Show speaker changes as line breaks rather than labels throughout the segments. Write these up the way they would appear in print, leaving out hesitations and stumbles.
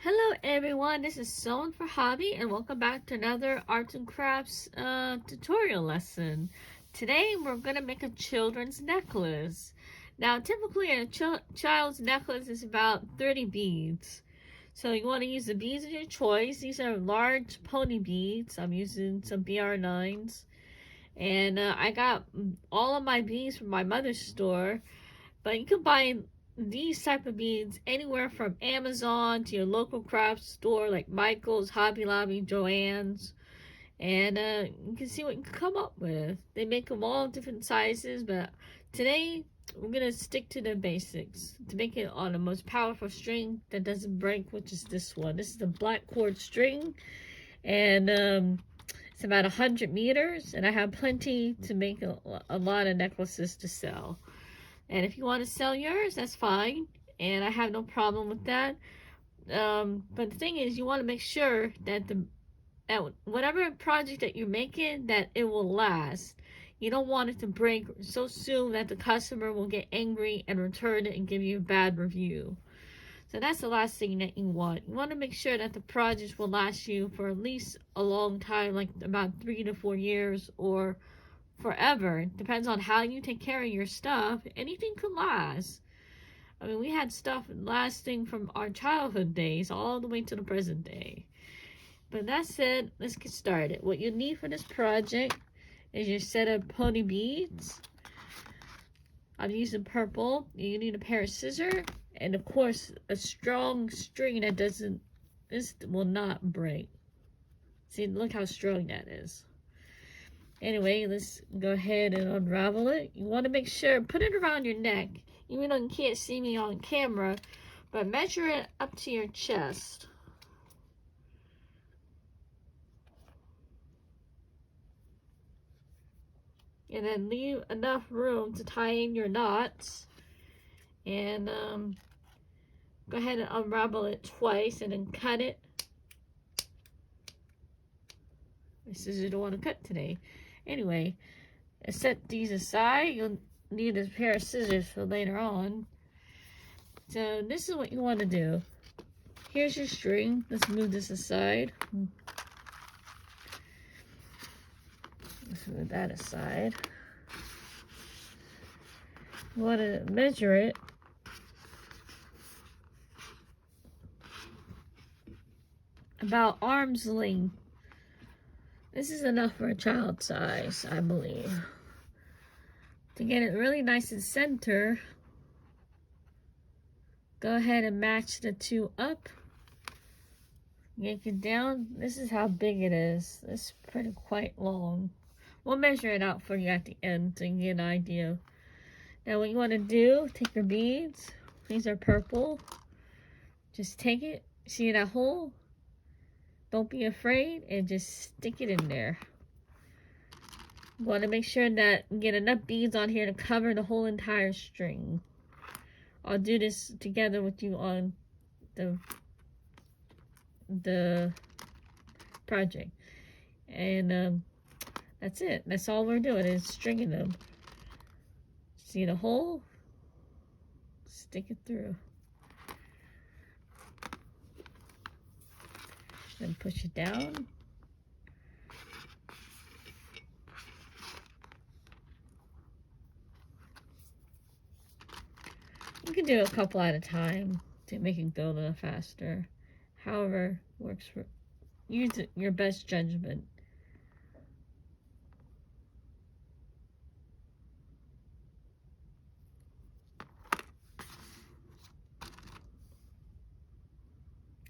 Hello everyone, this is SewingforHobby and welcome back to another arts and crafts tutorial lesson. Today we're going to make a children's necklace. Now typically a child's necklace is about 30 beads. So you want to use the beads of your choice. These are large pony beads. I'm using some BR9s. And I got all of my beads from my mother's store. But you can buy these type of beads anywhere from Amazon to your local craft store like Michael's, Hobby Lobby, Joann's, and you can see what you can come up with. They make them all different sizes, but today we're gonna stick to the basics to make it on the most powerful string that doesn't break, which is this one. This is the black cord string, and it's about 100 meters, and I have plenty to make a lot of necklaces to sell. And if you want to sell yours, that's fine. And I have no problem with that. But the thing is, you want to make sure that whatever project that you're making, that it will last. You don't want it to break so soon that the customer will get angry and return it and give you a bad review. So that's the last thing that you want. You want to make sure that the project will last you for at least a long time, like about 3 to 4 years or forever. It depends on how you take care of your stuff. Anything could last. I mean, we had stuff lasting from our childhood days all the way to the present day. But that said, let's get started. What you need for this project is your set of pony beads. I'm using purple. You need a pair of scissors and of course a strong string that this will not break. See, look how strong that is. Anyway, let's go ahead and unravel it. You want to make sure, put it around your neck. Even though you can't see me on camera, but measure it up to your chest. And then leave enough room to tie in your knots. And go ahead and unravel it twice and then cut it. My scissors don't want to cut today. Anyway, I set these aside. You'll need a pair of scissors for later on. So this is what you want to do. Here's your string. Let's move this aside. Let's move that aside. You want to measure it about arm's length. This is enough for a child size, I believe. To get it really nice and center, go ahead and match the two up. Yank it down. This is how big it is. It's pretty quite long. We'll measure it out for you at the end so you can get an idea. Now what you want to do, take your beads. These are purple. Just take it. See that hole? Don't be afraid and just stick it in there. You want to make sure that you get enough beads on here to cover the whole entire string. I'll do this together with you on the project. And that's it. That's all we're doing is stringing them. See the hole? Stick it through. Then push it down. You can do a couple at a time to make it go a little faster. However, works for use your best judgment.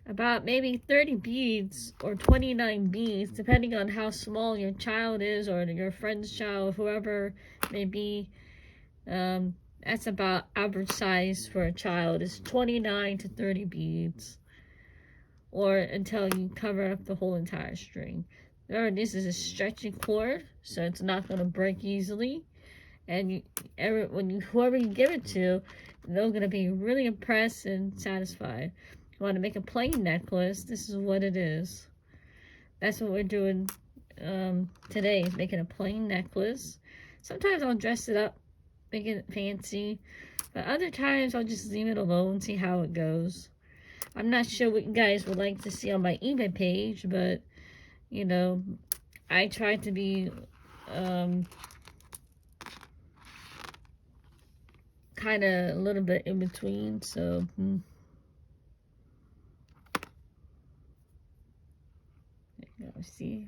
About maybe 30 beads or 29 beads, depending on how small your child is or your friend's child, whoever may be. That's about average size for a child is 29 to 30 beads, or until you cover up the whole entire string. This is a stretchy cord, so it's not going to break easily. And whoever you give it to, they're going to be really impressed and satisfied. You want to make a plain necklace, this is what it is. That's what we're doing today, is making a plain necklace. Sometimes I'll dress it up, make it fancy, but other times I'll just leave it alone, see how it goes. I'm not sure what you guys would like to see on my eBay page, but, you know, I try to be kind of a little bit in between, so there you go, see.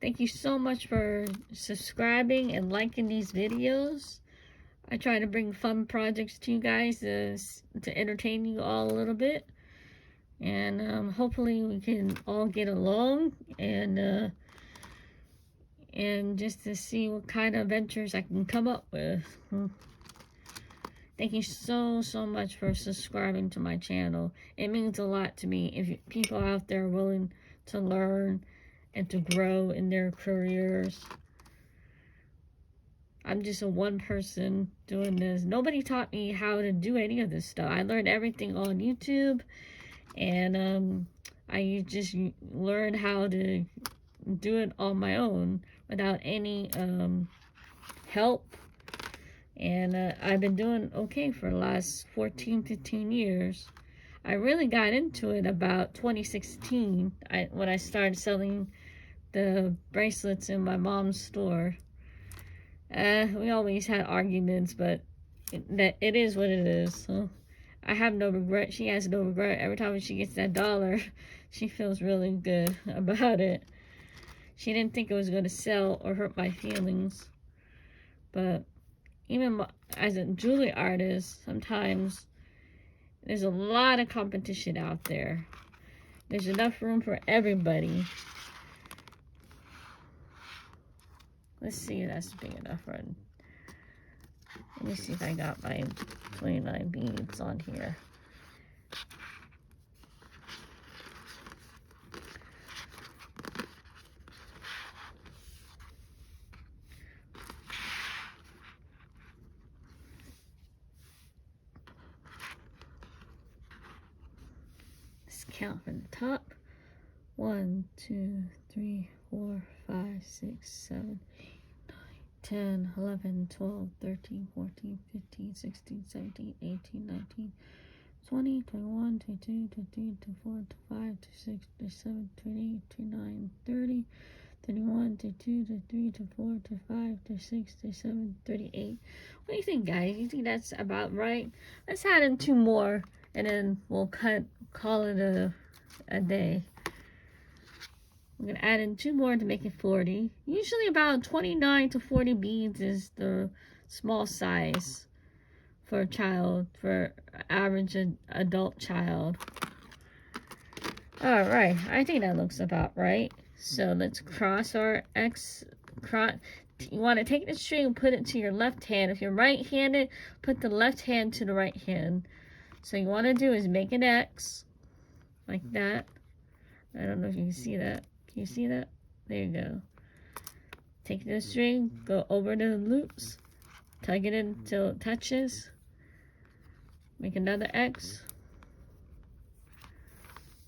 Thank you so much for subscribing and liking these videos. I try to bring fun projects to you guys to entertain you all a little bit. And hopefully we can all get along and just to see what kind of adventures I can come up with. Thank you so much for subscribing to my channel. It means a lot to me if people out there are willing to learn and to grow in their careers. I'm just a one person doing this. Nobody taught me how to do any of this stuff. I learned everything on YouTube, and I just learned how to do it on my own without any help. And I've been doing okay for the last 14, 15 years. I really got into it about 2016 when I started selling the bracelets in my mom's store. We always had arguments, but it is what it is. So I have no regret. She has no regret. Every time she gets that dollar, she feels really good about it. She didn't think it was going to sell or hurt my feelings. But even as a jewelry artist, sometimes there's a lot of competition out there. There's enough room for everybody. Let's see if that's big enough for it. Let me see if I got my 29 beads on here. Let's count from the top. 1, 2, 3, 4, 5, 6, 7, 8, 9, 10, 11, 12, 13, 14, 15, 16, 17, 18, 19, 20, 21, 22, 23, 24, 25, 26, 27, 28, 29, 30, 31, 32, 33, 34, 35, 36, 37, 38. What do you think, guys? You think that's about right? Let's add in 2 more, and then we'll call it a day. I'm going to add in 2 more to make it 40. Usually about 29 to 40 beads is the small size for a child, for average adult child. Alright, I think that looks about right. So let's cross our X. You want to take the string and put it to your left hand. If you're right-handed, put the left hand to the right hand. So you want to do is make an X, like that. I don't know if you can see that. Can you see that? There you go. Take the string, go over the loops, tug it in until it touches. Make another X.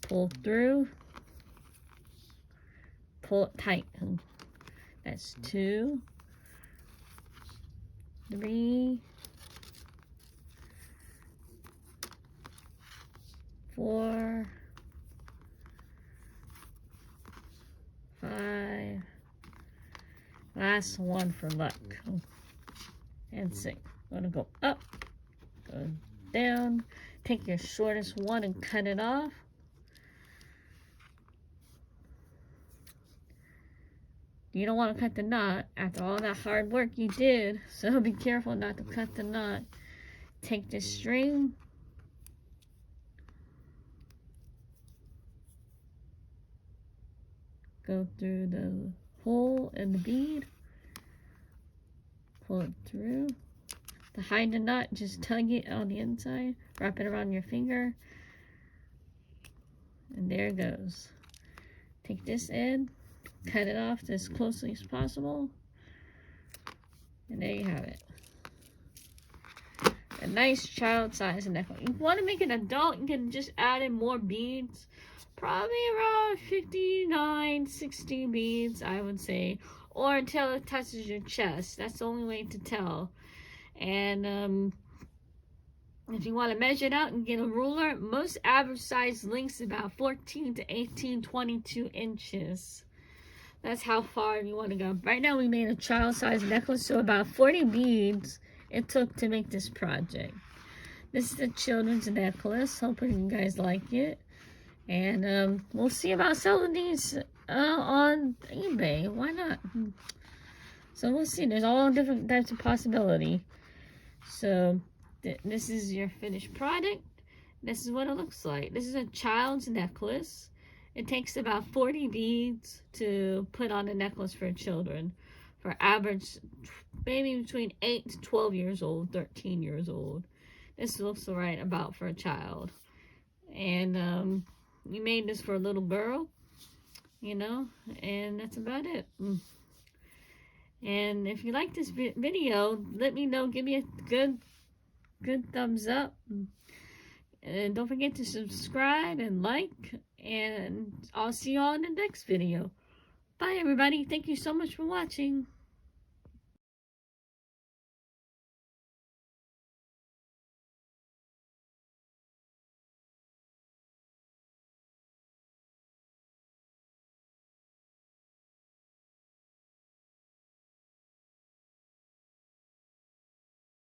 Pull through. Pull it tight. That's 2, 3, 4, 5. Last one for luck. And 6. I'm gonna go up, go down. Take your shortest one and cut it off. You don't want to cut the knot after all that hard work you did, so be careful not to cut the knot. Take the string, go through the hole in the bead, pull it through. To hide the knot, just tug it on the inside, wrap it around your finger, and there it goes. Take this end, cut it off as closely as possible, and there you have it. A nice child size necklace. If you want to make an adult, you can just add in more beads. Probably around 59, 60 beads, I would say. Or until it touches your chest. That's the only way to tell. And if you want to measure it out and get a ruler, most average size links about 14 to 18, 22 inches. That's how far you want to go. Right now we made a child size necklace, so about 40 beads it took to make this project. This is the children's necklace. Hoping you guys like it. And we'll see about selling these on eBay. Why not? So we'll see. There's all different types of possibility. So this is your finished product. This is what it looks like. This is a child's necklace. It takes about 40 beads to put on a necklace for children. For average, maybe between 8 to 12 years old, 13 years old. This looks right about for a child. And we made this for a little girl, you know, and that's about it. And if you like this video, let me know. Give me a good thumbs up. And don't forget to subscribe and like. And I'll see you all in the next video. Bye, everybody. Thank you so much for watching.